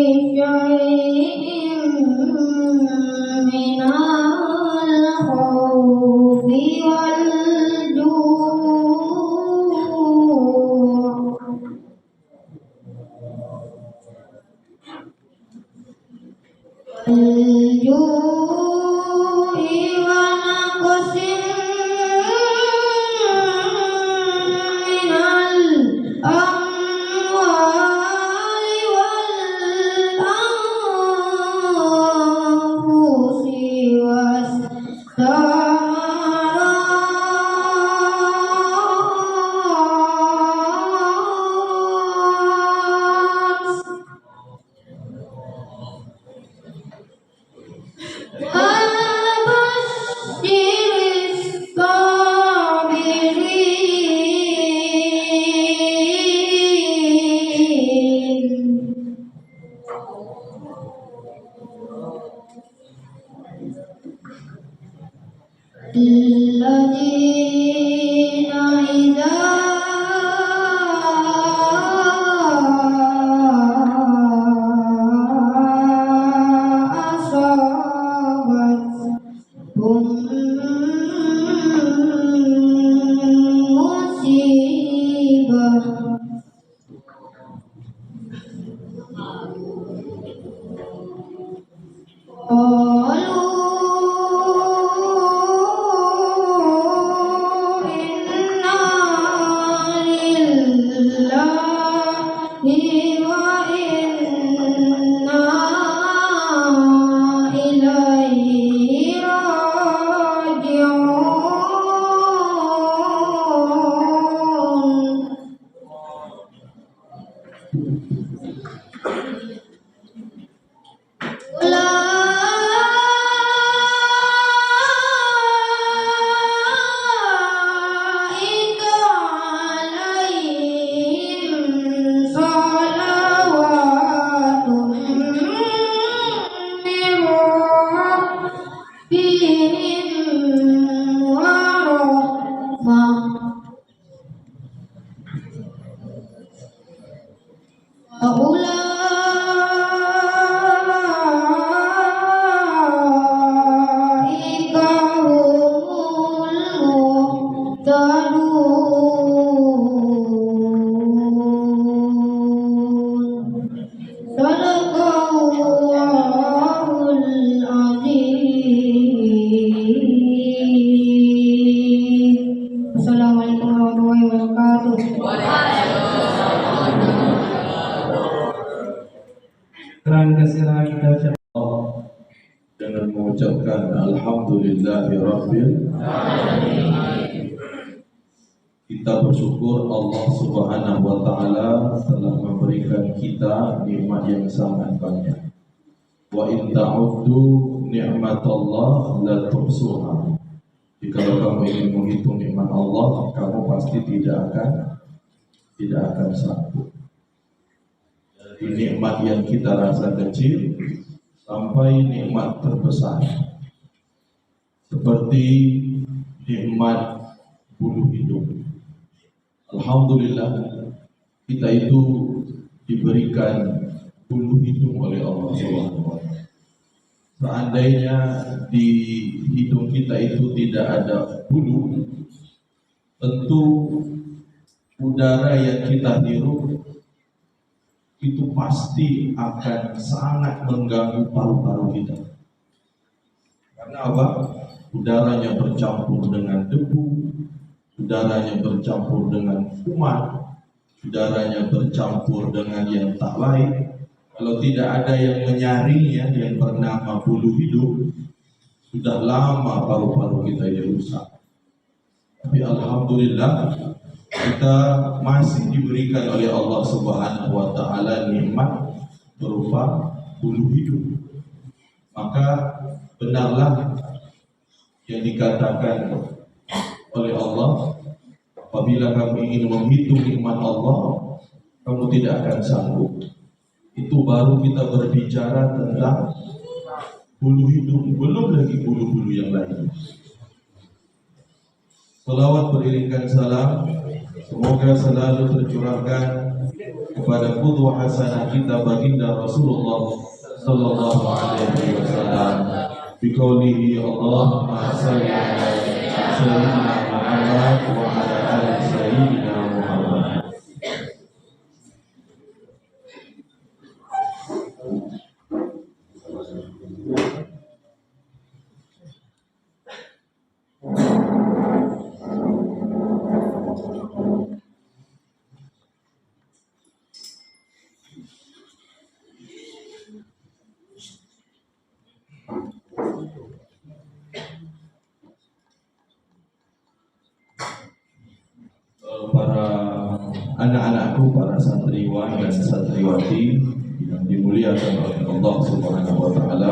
بشيء من الخوف والجوع ونقص من الأموال والأنفس الذين إذا أصابتهم مصيبة Assalamualaikum warahmatullahi wabarakatuh. Terang kita ucapkan dengan mengucapkan Alhamdulillahirabbil alamin. Kita bersyukur Allah Subhanahu wa taala telah memberikan kita nikmat yang sangat banyak. Wa in ta'uddu ni'matallah la tuhsuha. Jika kamu ingin menghitung nikmat Allah, kamu pasti tidak akan sanggup. Dari nikmat yang kita rasa kecil sampai nikmat terbesar, seperti nikmat bulu hidung. Alhamdulillah, kita itu diberikan bulu hidung oleh Allah SWT. Seandainya di hidung kita itu tidak ada bulu, tentu udara yang kita hirup itu pasti akan sangat mengganggu paru-paru kita. Karena apa? Udaranya bercampur dengan debu, udaranya bercampur dengan kuman, udaranya bercampur dengan yang tak lain. Kalau tidak ada yang menyaringnya yang bernama bulu hidung, sudah lama paru-paru kita ini rusak. Tapi alhamdulillah, kita masih diberikan oleh Allah Subhanahu wa taala nikmat berupa bulu hidung. Maka benarlah yang dikatakan oleh Allah, apabila kamu ingin menghitung nikmat Allah, kamu tidak akan sanggup. Itu baru kita berbicara tentang bulu hidung, belum lagi bulu-bulu yang lain. Salawat beriringkan salam, semoga selalu tercurahkan kepada qudwah hasanah kita baginda Rasulullah sallallahu alaihi wasallam. Biqaulihi Allahumma shalli ala sayyidina Muhammad wa ala ali sayyidina Muhammad. Para anak-anakku, para santriwan dan santriwati yang dimuliakan oleh Allah Subhanahu wa taala.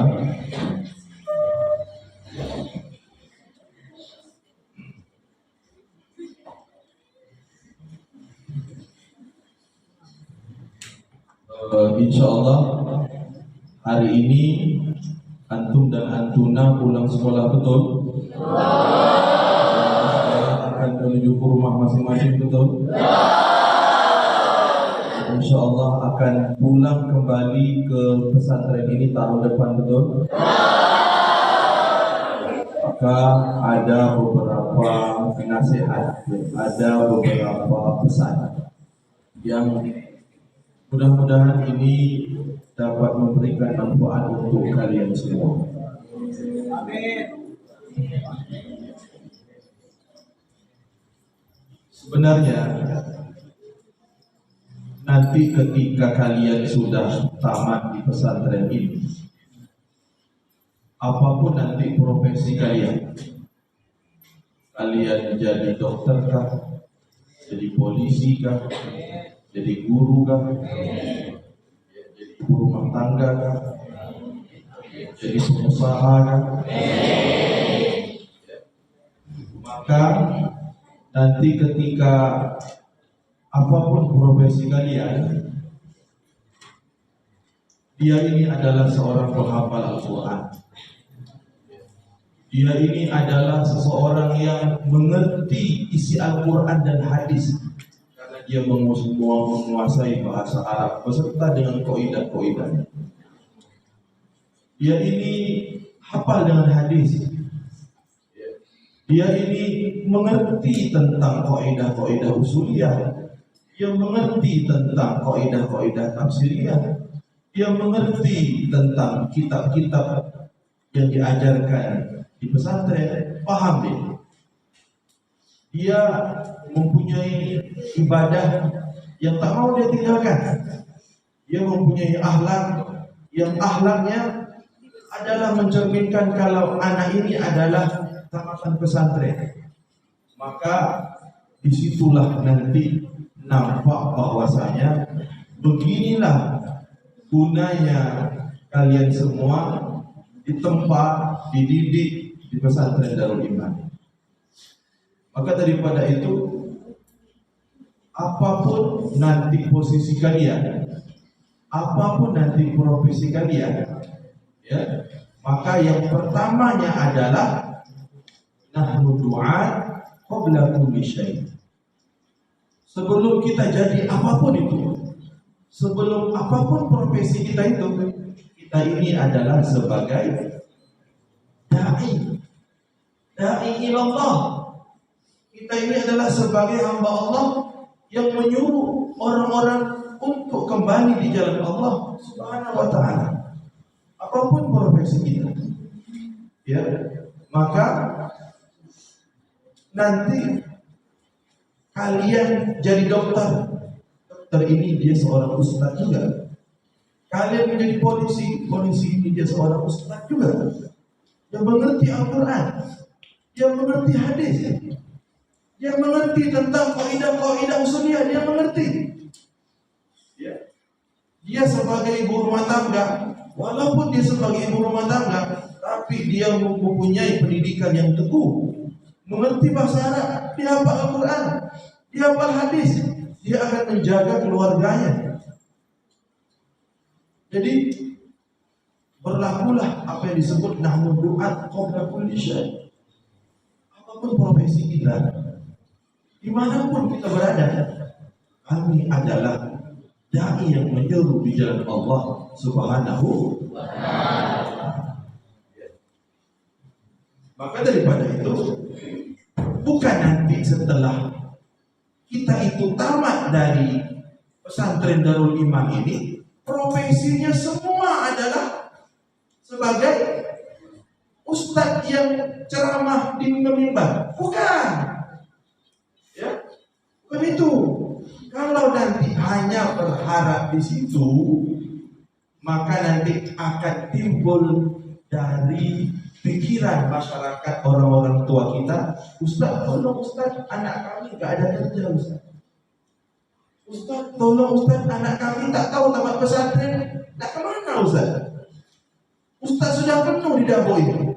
Insyaallah hari ini antum dan antuna pulang sekolah, betul? Akan menuju ke rumah masing-masing, betul? Insyaallah akan pulang kembali ke pesantren ini tahun depan, betul? Maka ada beberapa nasihat, ada beberapa pesan yang mudah-mudahan ini dapat memberikan manfaat untuk kalian semua. Amin. Sebenarnya nanti ketika kalian sudah tamat di pesantren ini, apapun nanti profesi kalian, kalian jadi dokter kah, jadi polisi kah, jadi guru kah, jadi ibu rumah tangga kah, jadi pengusaha kah, maka nanti ketika apapun profesi kalian, dia ini adalah seorang penghafal Al-Quran. Dia ini adalah seseorang yang mengerti isi Al-Quran dan hadis, karena dia menguasai bahasa Arab beserta dengan kaidah-kaidahnya. Dia ini hafal dengan hadis. Dia ini mengerti tentang kaidah-kaidah usuliyah. Dia mengerti tentang kaidah-kaidah tafsiriyah. Dia mengerti tentang kitab-kitab yang diajarkan di pesantren, paham dia. Dia mempunyai ibadah yang tak mau dia tinggalkan. Dia mempunyai akhlak yang akhlaknya adalah mencerminkan kalau anak ini adalah tamatan pesantren. Maka disitulah nanti nampak bahwasanya beginilah gunanya kalian semua ditempa, dididik di pesantren Darul Iman. Maka daripada itu, apapun nanti posisi kalian, apapun nanti profesi kalian, ya, maka yang pertamanya adalah nahnu du'at qabla kulli syai'. Sebelum kita jadi apapun itu, sebelum apapun profesi kita itu, kita ini adalah sebagai da'i ilallah. Kita ini adalah sebagai hamba Allah yang menyuruh orang-orang untuk kembali di jalan Allah Subhanahu wa taala. Apapun profesi kita, ya, maka nanti kalian jadi dokter. Dokter ini dia seorang ustaz juga. Kalian menjadi polisi, polisi ini dia seorang ustaz juga. Yang mengerti Al-Quran, yang mengerti hadis, yang mengerti tentang kaidah-kaidah usuliyah, dia mengerti. Ya. Dia sebagai ibu rumah tangga, walaupun dia sebagai ibu rumah tangga, tapi dia mempunyai pendidikan yang teguh, mengerti bahasa Arab, dia hafal Al-Quran, dia hafal hadis, dia akan menjaga keluarganya. Jadi berlakulah apa yang disebut nahnu du'at qabla kulli syai'. Apapun profesi kita, dimanapun kita berada, kami adalah dai yang menyeru di jalan Allah Subhanahu wa Ta'ala. Maka daripada itu, bukan nanti setelah kita itu tamat dari pesantren Darul Iman ini, profesinya semua adalah sebagai ustadz yang ceramah di mimbar. Bukan. Ya, bukan itu. Kalau nanti hanya berharap di situ, maka nanti akan timbul dari pikiran masyarakat, orang-orang tua kita, Ustaz, tolong Ustaz, anak kami gak ada kerja Ustaz. Ustaz, tolong Ustaz, anak kami tak tahu tamat pesantren, nak kemana Ustaz? Ustaz sudah penuh di dapur ini.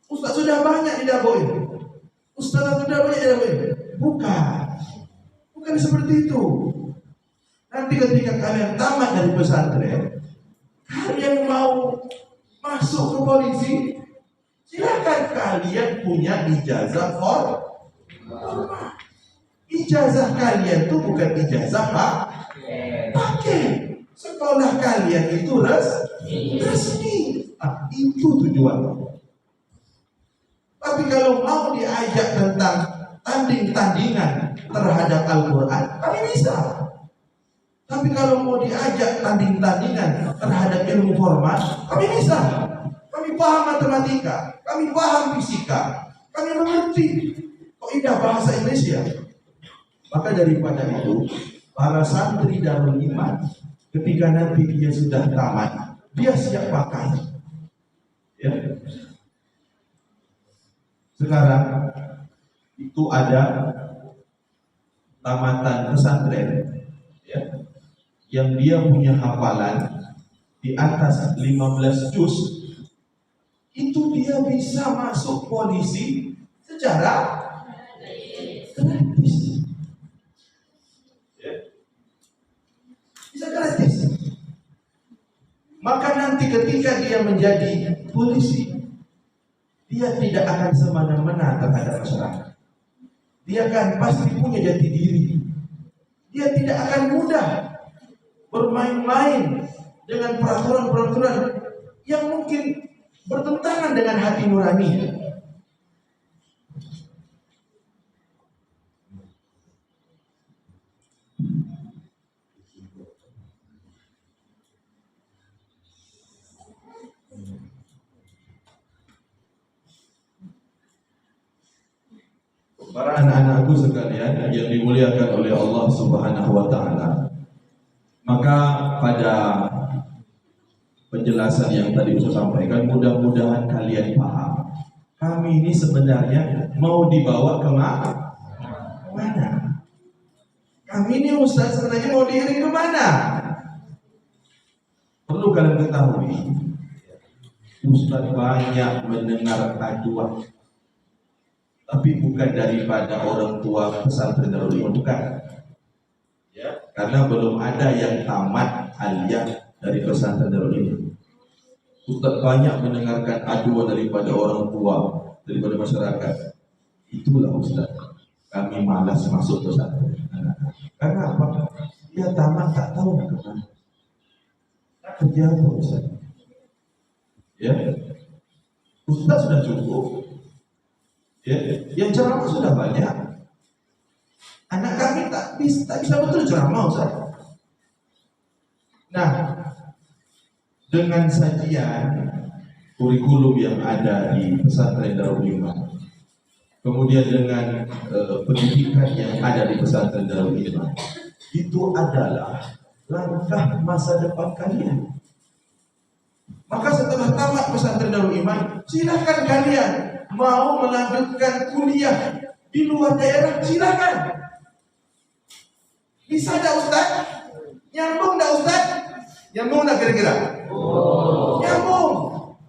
Ustaz sudah banyak di dapur ini. Ustaz sudah banyak di dapur ini. Bukan seperti itu. Nanti ketika kalian tamat dari pesantren, kalian mau masuk ke polisi, silakan kalian punya ijazah formal. Ijazah kalian itu bukan ijazah pakai. Sekolah kalian itu resmi. Itu tujuannya. Tapi kalau mau diajak tentang tanding-tandingan terhadap Al-Quran, kami bisa. Tapi kalau mau diajak tanding-tandingan terhadap ilmu formal, kami bisa. Kami paham matematika, kami paham fisika, kami mengerti kaidah bahasa Indonesia. Maka daripada itu, para santri Darul Iman, ketika nanti dia sudah tamat, dia siap pakai. Ya. Sekarang itu ada tamatan pesantren, ya, yang dia punya hafalan di atas 15 juz, itu dia bisa masuk polisi secara gratis. Ya. Bisa gratis. Maka nanti ketika dia menjadi polisi, dia tidak akan semena-mena terhadap masyarakat. Dia akan pasti punya jati diri. Dia tidak akan mudah bermain-main dengan peraturan-peraturan yang mungkin bertentangan dengan hati nurani. Para anak-anakku sekalian yang dimuliakan oleh Allah Subhanahu wa Ta'ala, maka pada penjelasan yang tadi saya sampaikan, mudah-mudahan kalian paham. Kami ini sebenarnya mau dibawa ke mana? Kami ini Ustaz sebenarnya mau diiring ke mana? Perlu kalian ketahui, Ustaz banyak mendengar aduan, tapi bukan daripada orang tua pesantren Darul Iman, bukan. Ya, karena belum ada yang tamat aliyah dari pesantren Darul Iman. Ustaz banyak mendengarkan aduan daripada orang tua, daripada masyarakat. Itulah Ustaz, kami malas masuk pesantren. Karena apa? Dia tamat tak tahu nak kemana. Nak kerja apa Ustaz? Ya, Ustaz sudah cukup. Ya, yang ceramah sudah banyak. Anak kami tak bisa betul ceramah Ustaz. Nah, dengan sajian kurikulum yang ada di pesantren Darul Iman, kemudian dengan pendidikan yang ada di pesantren Darul Iman, itu adalah langkah masa depan kalian. Maka setelah tamat pesantren Darul Iman, silakan kalian mau melanjutkan kuliah di luar daerah, silakan. Bisa tak Ustaz? Nyambung tak Ustaz? Nyambung tak kira-kira? Nyambung.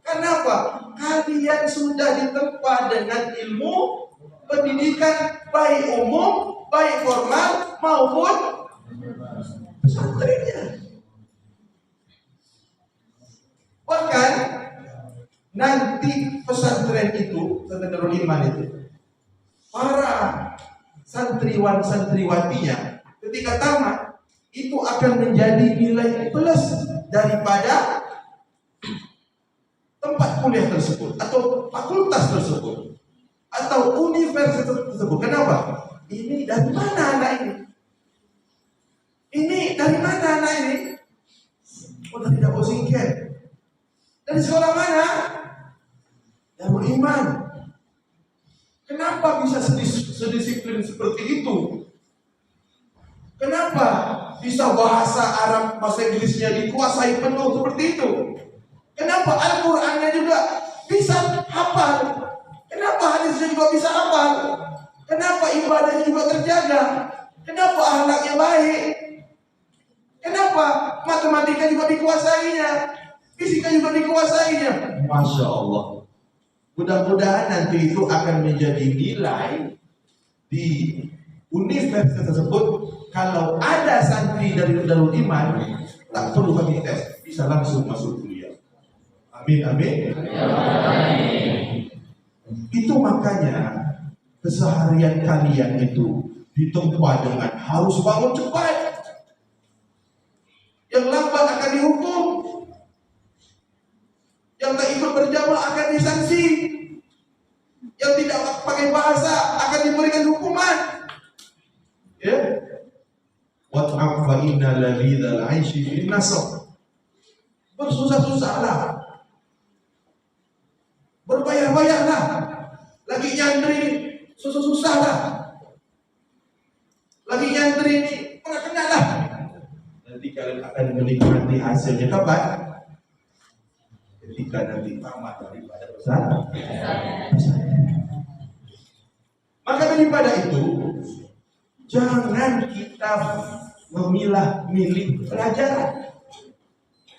Kenapa? Kalian sudah ditempa dengan ilmu pendidikan, baik umum, baik formal maupun pesantrennya. Bahkan nanti pesantren itu, pesantren Darul Iman itu, para santriwan santriwatinya ketika tamat, itu akan menjadi nilai plus daripada tempat kuliah tersebut atau fakultas tersebut atau universitas tersebut. Kenapa? Ini dari mana anak ini? Ini dari mana anak ini? Oh, dari Dapur Singket. Dari sekolah mana? Darul Iman. Kenapa bisa sedisiplin seperti itu? Kenapa bisa bahasa Arab, bahasa Inggrisnya dikuasai penuh seperti itu? Kenapa Al-Qur'annya juga bisa hafal? Kenapa hadisnya juga bisa hafal? Kenapa ibadahnya juga terjaga? Kenapa akhlaknya baik? Kenapa matematika juga dikuasainya? Fisika juga dikuasainya? Masya Allah. Mudah-mudahan nanti itu akan menjadi nilai di universitas tersebut. Kalau ada santri dari Darul Iman, tak perlu kami tes, bisa langsung masuk kuliah. Amin, amin. Itu makanya keseharian kalian itu ditempa dengan harus bangun cepat. Yang lambat akan dihukum. Yang tak ikut berjamaah akan disanksi. Yang tidak pakai bahasa akan diberikan hukuman. Ya. Wat'af fa inna ladzal 'aishi fin nasab. Bersusah-susahlah. Berbayar-bayarlah. Lagi nyantri ini susah-susahlah. Lagi nyantri ini kena-kenalah. Nanti kalian akan menikmati hasilnya kapan? Ketika nanti tamat daripada pesantren. Maka daripada itu, jangan kita memilah-milih pelajaran.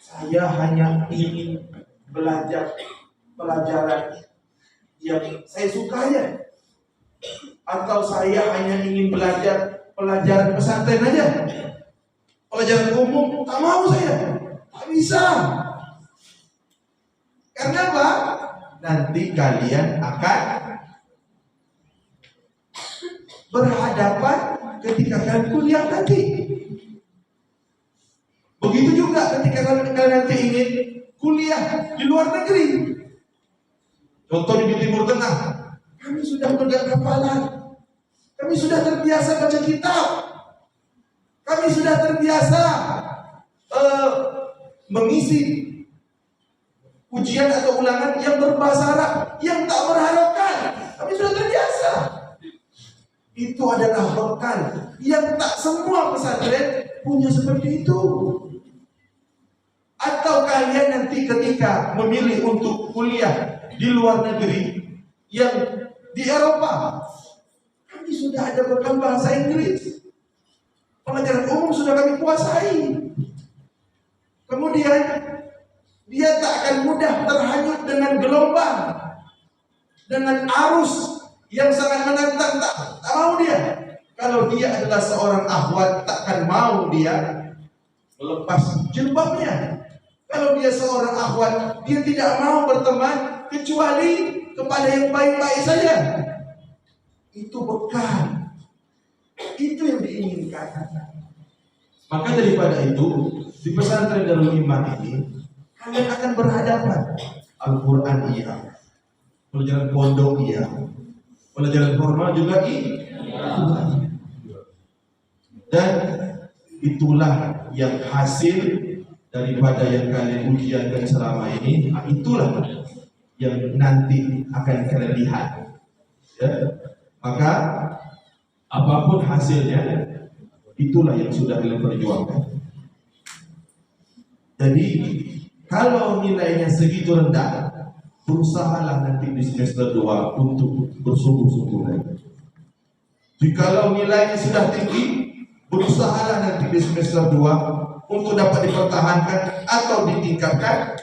Saya hanya ingin belajar pelajaran yang saya sukai, atau saya hanya ingin belajar pelajaran pesantren aja. Pelajaran umum tak mau saya, tak bisa. Karena apa? Nanti kalian akan berhadapan ketika kalian kuliah nanti. Begitu juga ketika kalian nanti ingin kuliah di luar negeri. Contohnya di Timur Tengah, kami sudah pegang hafalan, kami sudah terbiasa baca kitab, kami sudah terbiasa mengisi ujian atau ulangan yang berbahasa Arab yang tak berharapkan. Kami sudah terbiasa. Itu adalah bekal yang tak semua pesantren punya seperti itu. Atau kalian nanti ketika memilih untuk kuliah di luar negeri yang di Eropa, kami sudah ada bekal bahasa Inggris. Pelajaran umum sudah kami kuasai. Kemudian dia tak akan mudah terhanyut dengan gelombang, dengan arus yang sangat menantang. Tak mau dia. Kalau dia adalah seorang akhwat, takkan mau dia melepas jilbabnya. Kalau dia seorang akhwat, dia tidak mau berteman kecuali kepada yang baik-baik saja. Itu bekal. Itu yang diinginkan. Maka daripada itu, di pesantren Darul Iman ini, kalian akan berhadapan. Al-Quran iya, pelajaran pondok iya, pelajaran formal juga iya. Dan itulah yang hasil daripada yang kalian ujiankan selama ini. Itulah yang nanti akan kalian lihat. Ya. Maka apapun hasilnya, itulah yang sudah kalian perjuangkan. Jadi kalau nilainya segitu rendah, berusahalah nanti di semester 2 untuk bersungguh-sungguh lagi. Jikalau nilainya sudah tinggi, berusahalah nanti di semester 2 untuk dapat dipertahankan atau ditingkatkan.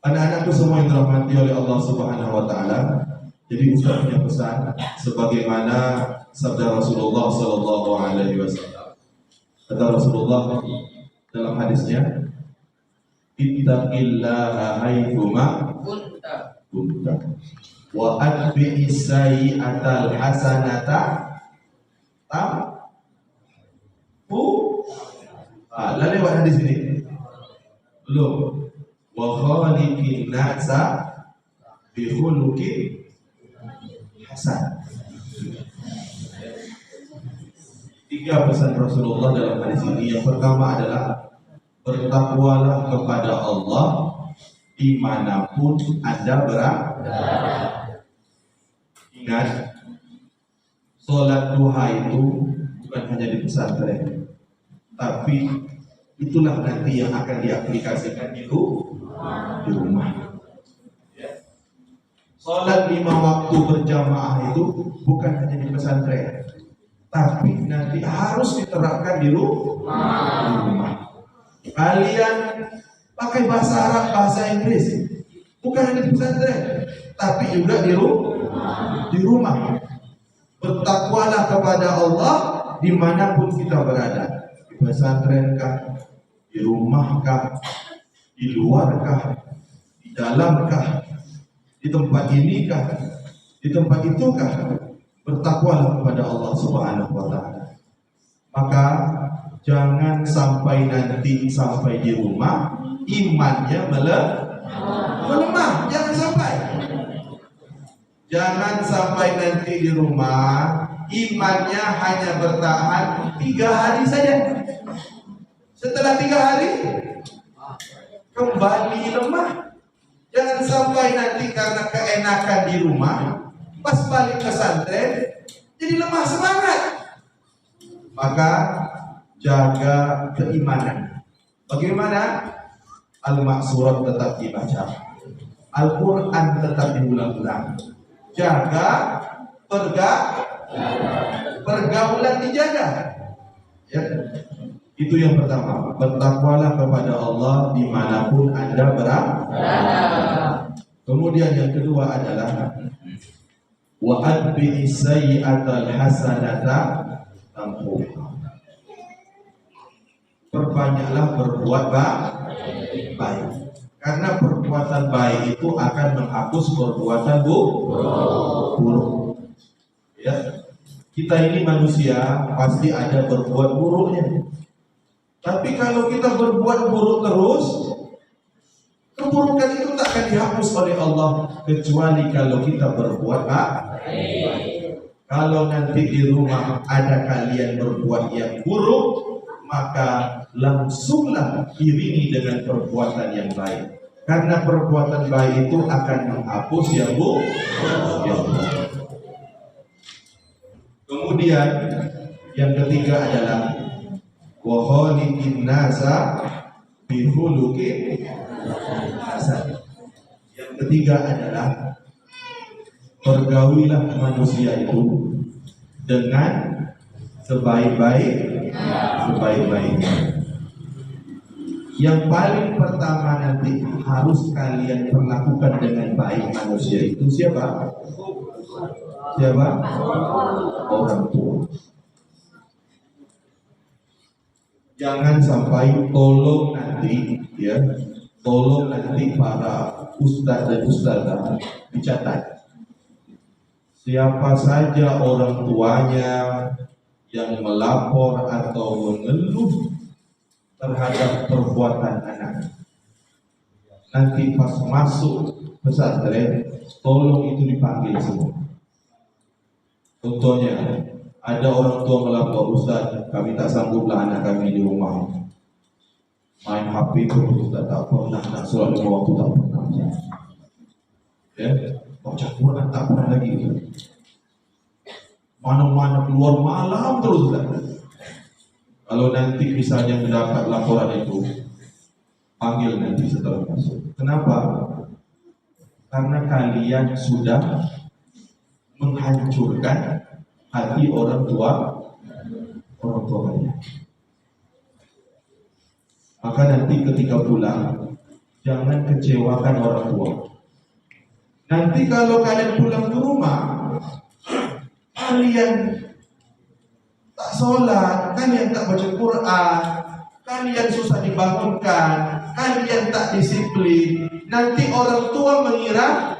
Anak-anakku semua yang dirahmati oleh Allah Subhanahu wa taala. Jadi Ustaz punya pesan sebagaimana sabda Rasulullah sallallahu alaihi wasallam. Kata Rasulullah dalam hadisnya, ittaqillaha haitsuma kunta wa atbi'is sayyi'atal hasanata Lalu lewat hadis ini belum. Wa khaliqin nasa bi khuluqin hasan. 3 pesan Rasulullah dalam hadis ini. Yang pertama adalah bertakwalah kepada Allah dimanapun Anda berada. Ingat, sholat duha itu bukan hanya di pesantren, tapi itulah nanti yang akan diaplikasikan di rumah. Sholat 5 waktu berjamaah itu bukan hanya di pesantren, tapi nanti harus diterapkan di rumah. Kalian pakai bahasa Arab, bahasa Inggris, bukan hanya di pesantren, tapi juga di rumah. Bertakwalah kepada Allah dimanapun kita berada, di pesantren kah, di rumah kah, di luar kah, di dalam kah, di tempat ini kah, di tempat itu kah. Bertakwalah kepada Allah Subhanahu wa Ta'ala. Maka jangan sampai nanti sampai di rumah imannya melemah. Jangan sampai nanti di rumah imannya hanya bertahan 3 hari saja. Setelah 3 hari kembali lemah. Jangan sampai nanti karena keenakan di rumah pas balik ke pesantren jadi lemah semangat. Maka jaga keimanan. Bagaimana? Al-Ma'surat tetap dibaca, Al-Quran tetap diulang-ulang. Jaga pergaulan dijaga. Ya. Itu yang pertama. Bertakwalah kepada Allah dimanapun Anda berada. Kemudian yang kedua adalah wa adbi sayyi'atal hasanata tamhuha. Perbanyaklah berbuat baik, karena perbuatan baik itu akan menghapus perbuatan buruk. Ya, kita ini manusia pasti ada berbuat buruknya. Tapi kalau kita berbuat buruk terus, keburukan itu tak akan dihapus oleh Allah kecuali kalau kita berbuat baik. Kalau nanti di rumah ada kalian berbuat yang buruk, maka langsunglah iringi dengan perbuatan yang baik. Karena perbuatan baik itu akan menghapus yang buruk. Kemudian yang ketiga adalah wa khaliqin nasa bi khuluqin hasan. Yang ketiga adalah pergaulilah manusia itu dengan sebaik-baiknya. Yang paling pertama nanti harus kalian perlakukan dengan baik manusia itu siapa? Orang tua. Jangan sampai tolong nanti para ustaz dan ustazah dicatat. Siapa saja orang tuanya yang melapor atau mengeluh terhadap perbuatan anak, nanti pas masuk pesantren tolong itu dipanggil semua. Contohnya, ada orang tua melapor, Ustaz, kami tak sangguplah anak kami di rumah main HP pun Ustaz, tak pernah nak sholat 5 waktu, tak pernah. Ya, baca Quran tak pernah lagi. Mana-mana keluar malam terus Ustaz. Kalau nanti misalnya mendapat laporan itu, panggil nanti setelah masuk. Kenapa? Karena kalian sudah menghancurkan hati orang tua kalian. Maka nanti ketika pulang, jangan kecewakan orang tua. Nanti kalau kalian pulang ke rumah, kalian tak sholat, kalian tak baca Quran, kalian susah dibangunkan, kalian tak disiplin. Nanti orang tua mengira,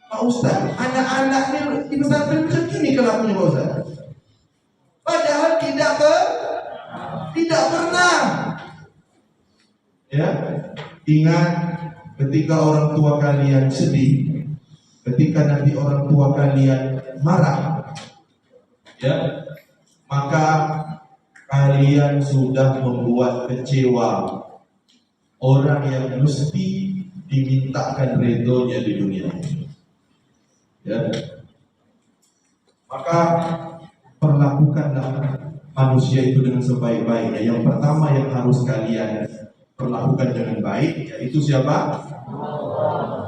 Pak Ustaz, anak-anak ini di pesantren macam ini kelakuannya Pak Ustaz. Padahal Tidak pernah. Ya, ingat ketika orang tua kalian sedih, ketika nanti orang tua kalian marah, ya, maka kalian sudah membuat kecewa orang yang mesti dimintakan redonya di dunia. Ya, maka perlakukanlah manusia itu dengan sebaik-baiknya. Yang pertama yang harus kalian perlakukan dengan baik, yaitu siapa?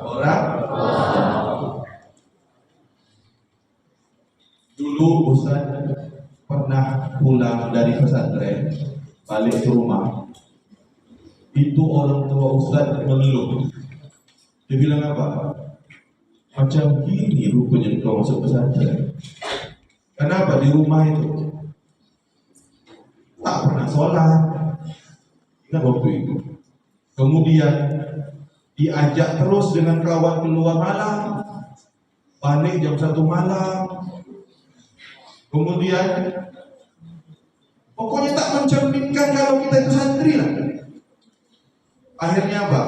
Orang. Dulu Ustaz pernah pulang dari pesantren, balik ke rumah. Itu orang tua Ustaz mengeluh. Dia bilang apa? Macam gini rupanya kau masuk pesantren. Kenapa? Di rumah itu tak pernah sholat. Ingat waktu itu. Kemudian diajak terus dengan kawan keluar malam, balik jam 1 malam. Kemudian pokoknya tak mencerminkan kalau kita itu santri lah. Akhirnya apa?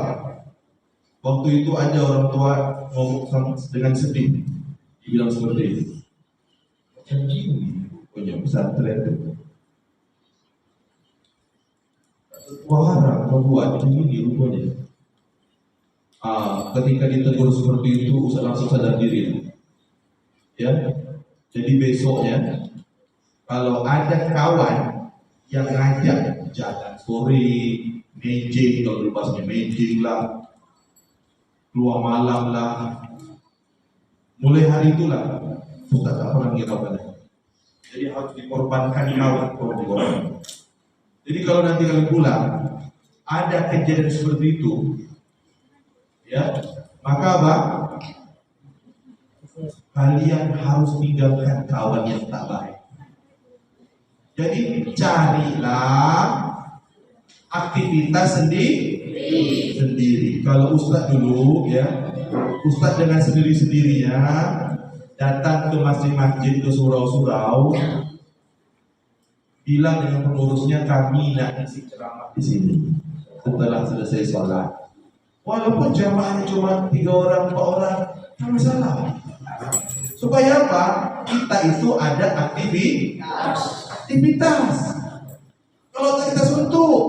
Waktu itu ada orang tua ngomong dengan sedih, dibilang seperti itu. Macam gini punya pesantren itu. Wahara kau buat ini rupanya. Ketika ditegur seperti itu, Ustaz langsung sadar diri. Ya, jadi besoknya kalau ada kawan yang ngajak jalan sore, mejing, kalau lepasnya mejing lah, keluar malam lah, mulai hari itulah Ustaz tak pernah ngira lagi. Jadi harus dikorbankan kawan. Jadi kalau nanti kalian pulang ada kejadian seperti itu, ya, maka apa? Kalian harus tinggalkan kawan yang tak baik. Jadi carilah aktivitas sendiri. Kalau Ustaz dulu, ya, Ustaz dengan sendiri-sendirinya datang ke masjid-masjid, ke surau-surau, bilang dengan pengurusnya, kami nak isi ceramah di sini setelah selesai sholat. Walaupun jamaahnya cuma 3 orang, 4 orang, tak masalah. Supaya apa? Kita itu ada aktivitas. Kalau kita suntuk,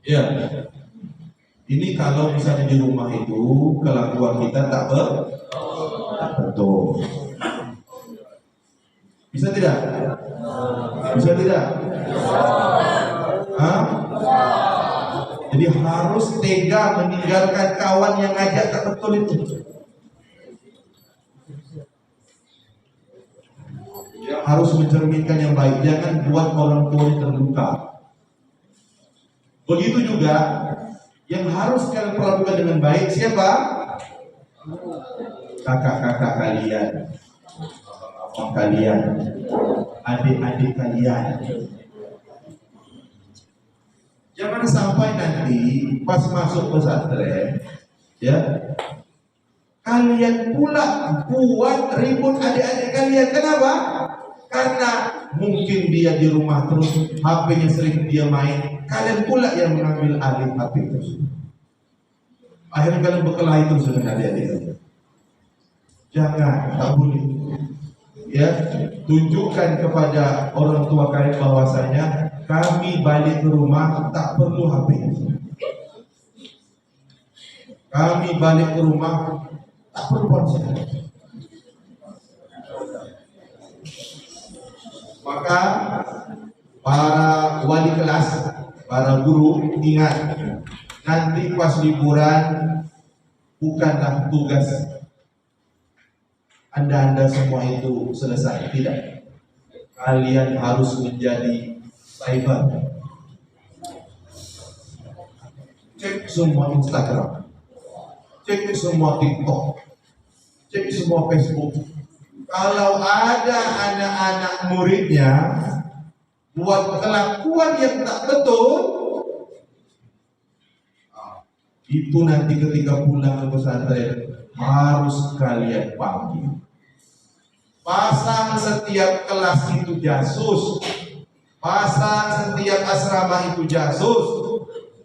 ya. Ini kalau misalnya di rumah itu kelakuan kita tak betul. Bisa tidak? Bisa tidak? Hah? Jadi harus tega meninggalkan kawan yang ngajak tak betul itu. Yang harus mencerminkan yang baik. Jangan buat orang tua terluka. Begitu juga yang harus kalian perlakukan dengan baik siapa? Kakak-kakak kalian, abang kalian, adik-adik kalian. Jangan sampai nanti pas masuk pesantren, ya, kalian pula buat ribut adik-adik kalian. Kenapa? Karena mungkin dia di rumah terus HP-nya sering dia main, kalian pula yang mengambil alih HP itu. Akhirnya kalian berkelahi terus dengan adik-adik kalian. Jangan, tak boleh. Ya, tunjukkan kepada orang tua kalian bahwasanya kami balik ke rumah tak perlu HP. Kami balik ke rumah tak perlu ponsel. Maka para wali kelas, para guru ingat, nanti pas liburan bukanlah tugas Anda semua itu selesai, tidak. Kalian harus menjadi cyber. Cek semua Instagram, cek semua TikTok, cek semua Facebook. Kalau ada anak-anak muridnya buat kelakuan yang tak betul, itu nanti ketika pulang ke pesantren harus kalian panggil. Pasang setiap kelas itu jasus. pasang setiap asrama itu jasus.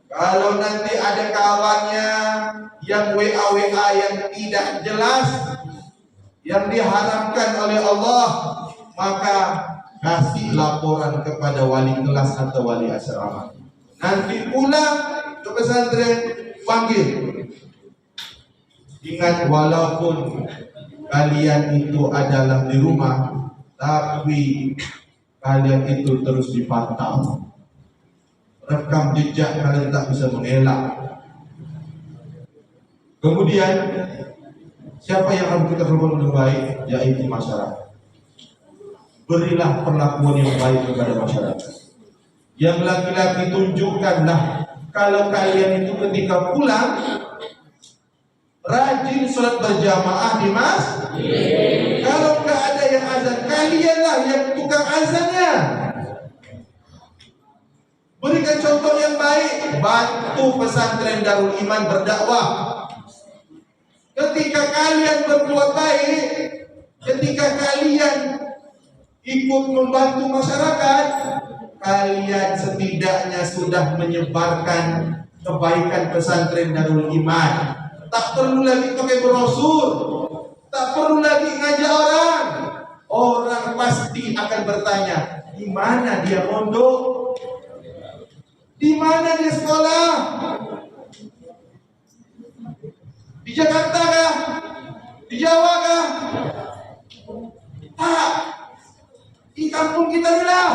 Kalau nanti ada kawannya yang WA yang tidak jelas, yang diharamkan oleh Allah, maka kasih laporan kepada wali kelas atau wali asrama. Nanti pulang ke pesantren, panggil. Ingat, walaupun kalian itu adalah di rumah, tapi kalian itu terus dipantau. Rekam jejak kalian tak bisa mengelak. Kemudian siapa yang harus kita perlakukan dengan baik? Yaitu masyarakat. Berilah perlakuan yang baik kepada masyarakat. Yang laki-laki tunjukkanlah kalau kalian itu ketika pulang rajin sholat berjamaah di masjid. Kalau nggak ada yang azan, kalianlah yang tukang azannya. Berikan contoh yang baik, bantu pesantren Darul Iman berdakwah. Ketika kalian berbuat baik, ketika kalian ikut membantu masyarakat, kalian setidaknya sudah menyebarkan kebaikan pesantren Darul Iman. Tak perlu lagi pakai brosur, tak perlu lagi ngajak orang. Orang pasti akan bertanya, di mana dia mondok? Di mana dia sekolah? Di Jakarta kah? Di Jawa kah? Tak. Di kampung kita ni lah.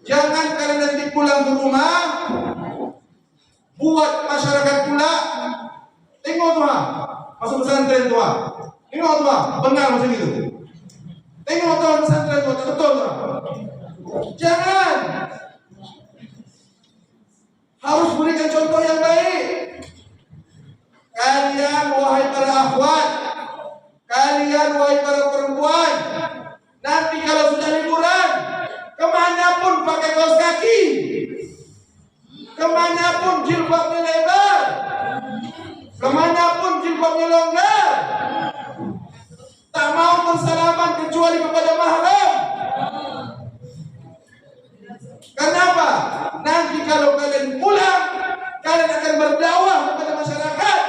Jangan kalian nanti pulang ke rumah, buat masyarakat pula. Tengok tuh, masuk pesantren tuh. Tengok tuh, benar macam itu. Tengok tuh pesantren tuh, betul tuh. Jangan. Harus berikan contoh yang baik. Kalian wahai para akhwat, kalian wahai para perempuan, nanti kalau sudah liburan, kemanapun pakai kaos kaki, kemanapun jilbabnya lebar, kemanapun jilbabnya longgar, tak mau bersalaman kecuali kepada mahram. Kenapa? Nanti kalau kalian pulang, kalian akan berdakwah kepada masyarakat.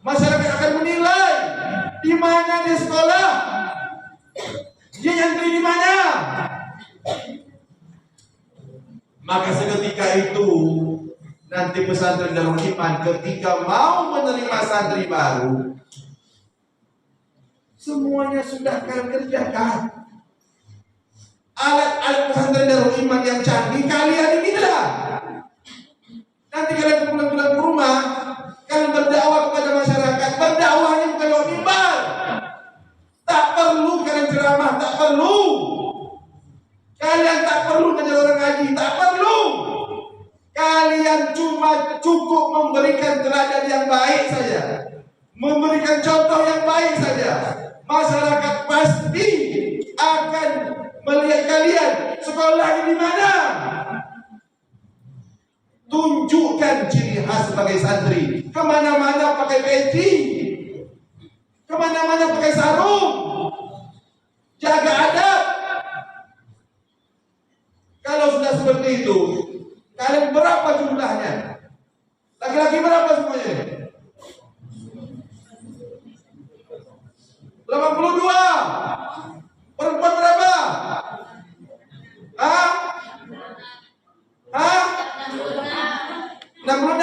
Masyarakat akan menilai di mana dia sekolah, dia nyantri di mana. Maka seketika itu nanti pesantren Darul Iman ketika mau menerima santri baru, semuanya sudah kalian kerjakan. Alat-alat pesantren Darul Iman yang canggih kalian inilah. Nanti kalian pulang-pulang ke rumah, kalian berdakwah kepada masyarakat. Berdakwahnya bukan lewat mimbar. Tak perlu kalian ceramah, tak perlu. Kalian tak perlu ngajar orang ngaji, tak perlu. Kalian cuma cukup memberikan teladan yang baik saja, memberikan contoh yang baik saja. Masyarakat pasti akan melihat kalian sekolah di mana. Tunjukkan ciri khas sebagai santri. Kemana-mana pakai peci, kemana-mana pakai sarung. Jaga adab. Kalau sudah seperti itu, kalian berapa jumlahnya? Laki-laki berapa semuanya? 82. Perempuan berapa? Hah? 66?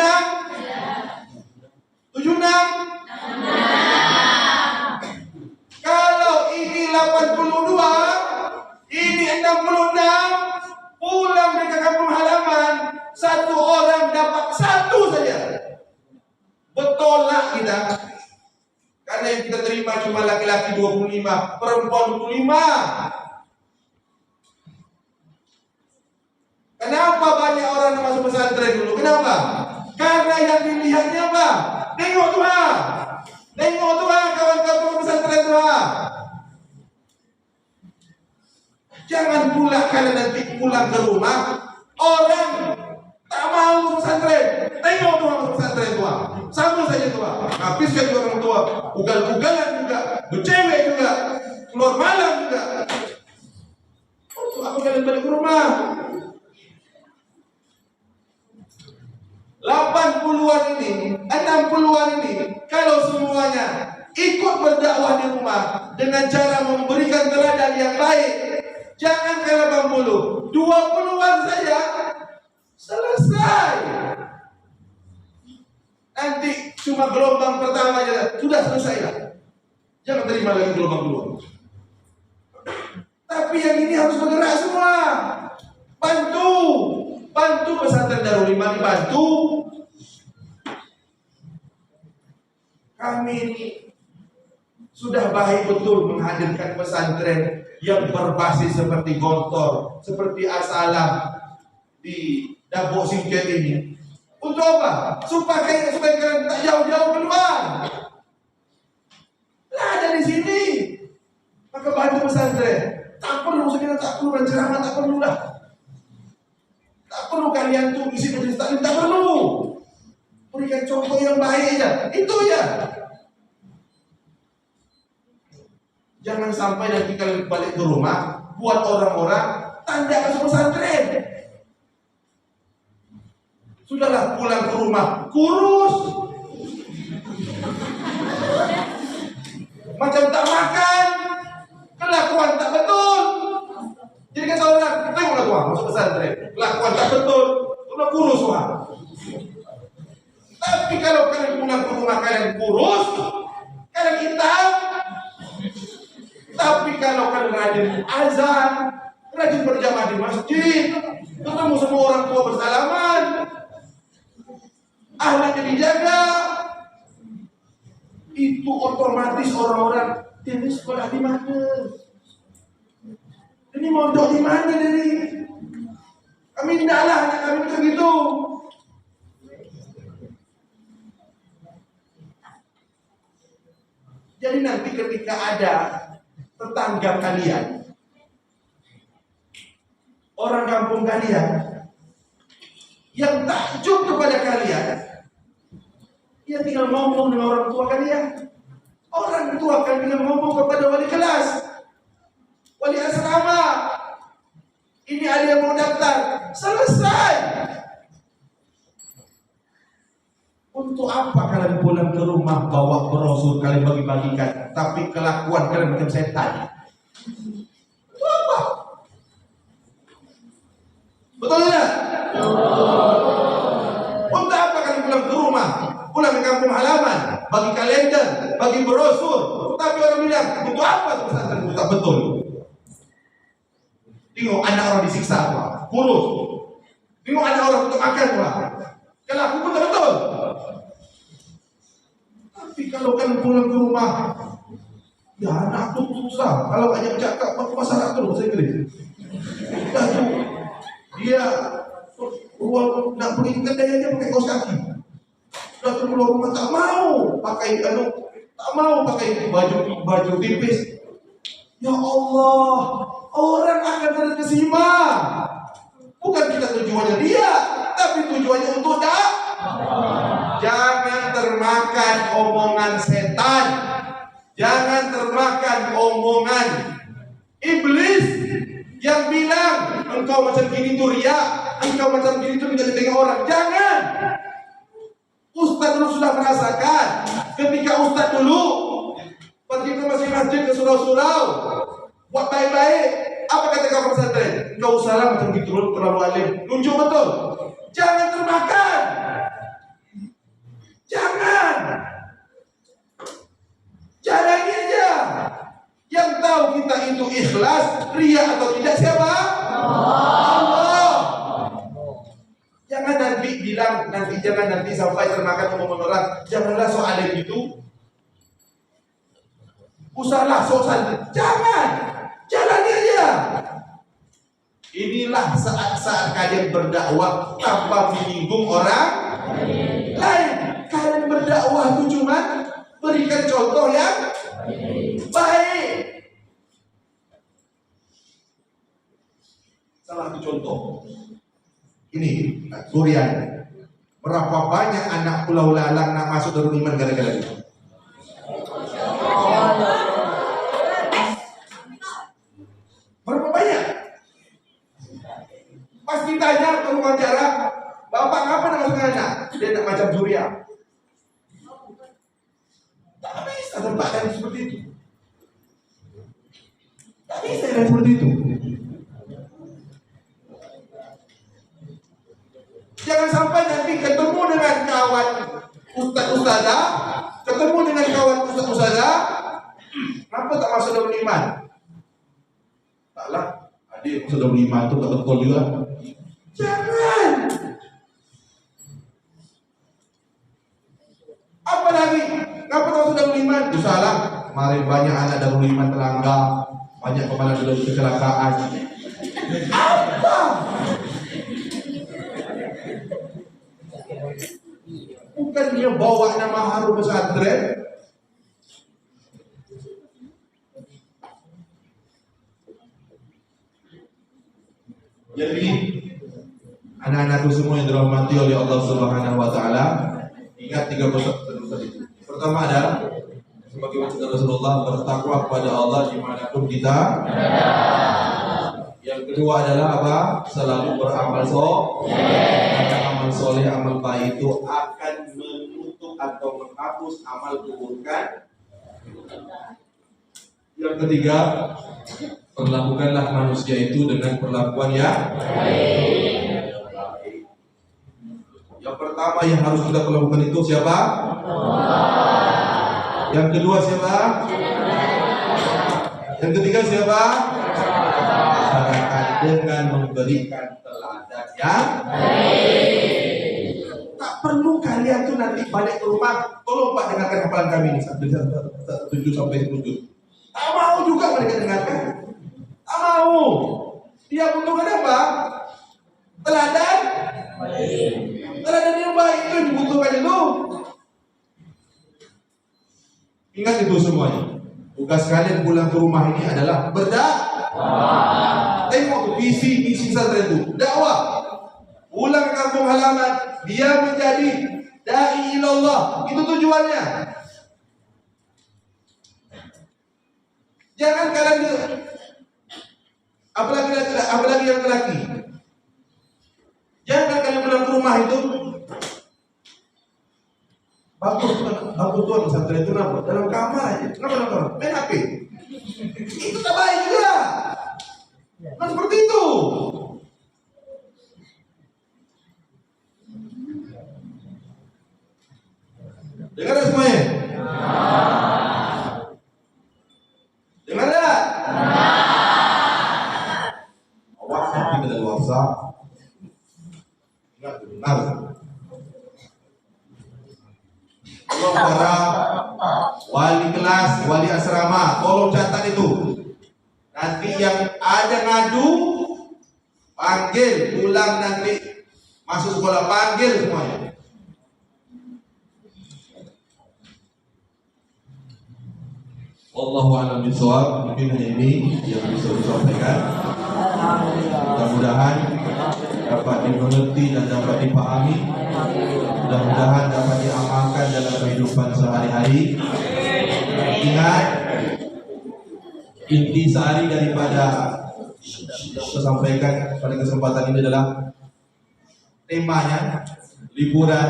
76? Kalau ini 82, ini 66, pulang dari kampung halaman, satu orang dapat satu saja. Betul lah kita. Karena yang kita terima cuma laki-laki 25, perempuan 25. Kenapa banyak orang yang masuk pesantren dulu? Kenapa? Karena yang dilihatnya apa? Tengok Tuhan. Tengok Tuhan kawan-kawan pesantren Tuhan. Jangan pula kalian nanti pulang ke rumah, orang tak mau masuk pesantren. Tengok Tuhan masuk pesantren Tuhan. Sama saja Tuhan. Habis kan orang tua, ugal-ugalan juga, bercewek juga, keluar malam juga. rumah. 80-an ini, 60-an ini, kalau semuanya ikut berdakwah di rumah dengan cara memberikan teladan yang baik, jangan kena 80, 20-an saja selesai. Nanti cuma gelombang pertama aja sudah selesai lah. Jangan terima lagi gelombang kedua. Tapi yang ini harus bergerak semua. Bantu pesantren Darul Iman, dibantu. Kami ini sudah baik betul menghadirkan pesantren yang berbasis seperti Gontor, seperti Asalam di Dabok Singket ini. Untuk apa? Supaya kalian tak jauh-jauh keluar. Lah ada di sini. Maka bantu pesantren. Tak perlu sebenarnya, tak perlu ceramah, tak perlu lah. Tak perlu kalian tuh isi majelis taklim, tak perlu. Berikan contoh yang baik aja. Itu ya. Jangan sampai nanti kalian balik ke rumah buat orang-orang tanda ke pesantren. Sudahlah pulang ke rumah kurus, macam tak makan, kelakuan tak betul. Jadi kata orang, tengoklah tuan masuk pesantren, kelakuan tak betul, sudah kurus tuan. Tapi kalau kalian pulang ke rumah kalian kurus, kalian hitam. Tapi kalau kalian rajin azan, rajin berjamaah di masjid, ketemu semua orang tua bersalaman, ahlaknya dijaga, itu otomatis orang-orang ini sekolah di mana? Ini mondok di mana dari? Kami tidaklah anak kami begitu. Jadi nanti ketika ada tetangga kalian, orang kampung kalian yang takjub kepada kalian, dia tinggal ngomong dengan orang tua kalian. Orang tua kan tinggal ngomong kepada wali kelas, wali asrama, ini ada yang mau daftar, selesai. Untuk apa kalian pulang ke rumah bawa brosur kalian bagi-bagikan, tapi kelakuan kalian macam setan? Itu apa? Betul tidak? Untuk apa kalian pulang ke rumah, pulang ke kampung halaman, bagi kalender, bagi brosur, tapi orang bilang untuk apa tuh pesantren? Tak betul. Tengok anak orang disiksa, kurus. Tengok anak orang untuk makan, kelaku pun tak betul. Tapi kalau kan pulang ke rumah, ya anak tuh susah. Kalau banyak cakap pakai bahasa Arab terus bahasa Inggris. Dah tu dia ruang nak pergi kedai aja pakai kaos kaki. Dah tu keluar rumah tak mau pakai tak mau pakai baju tipis. Ya Allah, orang akan terkesima. Bukan kita tujuannya dia, tapi tujuannya untuk jangan termakan omongan setan. Jangan termakan omongan iblis yang bilang engkau macam gini tuh ria, engkau macam gini tuh tidak ditengok orang. Jangan. Ustaz dulu sudah merasakan. Ketika Ustaz dulu pergi ke masjid ke surau-surau, buat baik-baik. Apa kata kamu pesantren? Engkau usahlah macam gitu terlalu alim. Nunjuk betul. Jangan termakan. Jangan. Jalani aja. Yang tahu kita itu ikhlas, ria atau tidak siapa? Allah. Jangan nanti bilang, jangan nanti sampai termakan omongan orang. Janganlah so alim itu. Usahlah so santri. Jangan. Jalani aja. Inilah saat-saat kalian berdakwah tanpa menyinggung orang lain. Kalian berdakwah itu cuma berikan contoh yang baik. Salah satu contoh ini Surian. Berapa banyak anak Pulau Lalang nak masuk Darul Iman gara-gara ini? Berapa banyak? Pas ditanya ke wawancara, bapak ngapa nama anak? Dia tak macam Surya. Tak bisa tempat yang seperti itu. Tak bisa yang seperti itu. Jangan sampai nanti ketemu dengan kawan ustaz-ustazah, ketemu dengan kawan ustaz-ustazah, kenapa tak masuk dalam iman? Taklah, adik masuk dalam iman itu tak betul juga. Jangan. Apalagi, kenapa tak masuk dalam iman? Salah, kemarin banyak anak dalam iman terlanggar, banyak kepala dalam kecelakaan. Apa? Bukan dia bawa nama harum pesantren. Jadi anak-anakku semua yang dirahmati oleh Allah Subhanahu wa taala, ingat 3 perkara tadi. Pertama adalah sebagai wasiat Rasulullah bertakwa kepada Allah dimanapun kita. Yang kedua adalah apa? Selalu beramal soleh. Amal soleh, amal baik itu akan menutup atau menghapus amal keburukan. Yang ketiga, perlakukanlah manusia itu dengan perlakuan yang baik. Yang pertama yang harus kita perlakukan itu siapa? Yang kedua siapa? Yang ketiga siapa? Masyarakat dengan memberikan teladan yang baik. Tak perlu kalian tuh nanti balik ke rumah, tolong Pak dengarkan hafalan kami ini 7 sampai 7. Tak mau juga mereka dengarkan. Tak mau. Dia butuhkan apa? Teladan. Teladan yang baik itu yang dibutuhkan itu. Ingat itu semuanya. Tugas kalian pulang ke rumah ini adalah berdakwah. Tengok tuh misi pesantren itu, dakwah. Pulang ke kampung halaman, dia menjadi dai ilallah. Itu tujuannya. Jangan kalian apalagi yang lelaki. Jangan kalian pulang ke rumah itu bagus tuan pesantren itu kenapa? Dalam kamar aja. Kenapa dalam kamar? Main HP. Itu tak baik juga. Bukan seperti itu. Dengar semuanya? Dengar tak? Awas nanti kita dari WhatsApp. Ingat dengar. Tolong para wali kelas, wali asrama, tolong catat itu. Nanti yang ada ngadu, panggil, pulang nanti masuk sekolah panggil semuanya. Wallahu a'lam bishawab. Mungkin hanya ini yang bisa disampaikan. Mudah-mudahan dapat dimengerti dan dapat dipahami. Mudah-mudahan dapat diamalkan dalam kehidupan sehari-hari. Ingat, inti sehari daripada saya sampaikan pada kesempatan ini adalah temanya liburan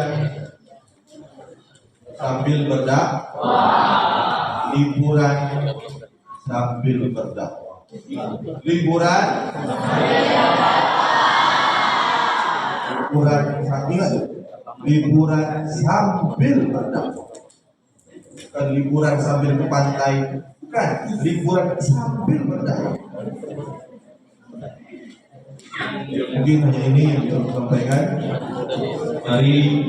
sambil berdakwah. Liburan sambil berdakwah. Liburan ingat tuh. Liburan sambil berdakwah. Bukan liburan sambil ke pantai, bukan, liburan sambil berdakwah. Mungkin hanya ini yang bisa saya sampaikan. Mari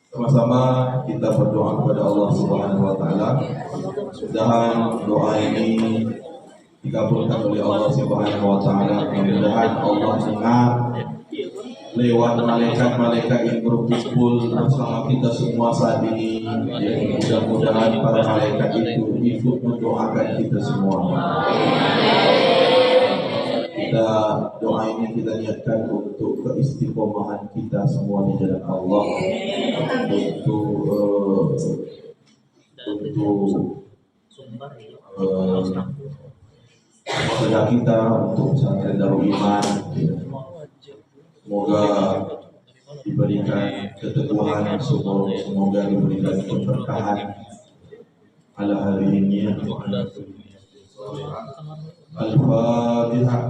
sama-sama kita berdoa kepada Allah Subhanahu wa taala. Mudah-mudahan doa ini dikabulkan oleh Allah Subhanahu wa taala. Mudah-mudahan Allah dengar lewat malaikat-malaikat yang berkumpul bersama kita semua saat ini. Mudah-mudahan para malaikat itu ikut mendoakan kita semua. Doa ini kita niatkan untuk keistiqomahan kita semua di jalan Allah, kepada kita untuk pesantren Darul Iman. Semoga diberikan keteguhan, semoga diberikan keberkahan ala hadirinnya. Al-Fatihah.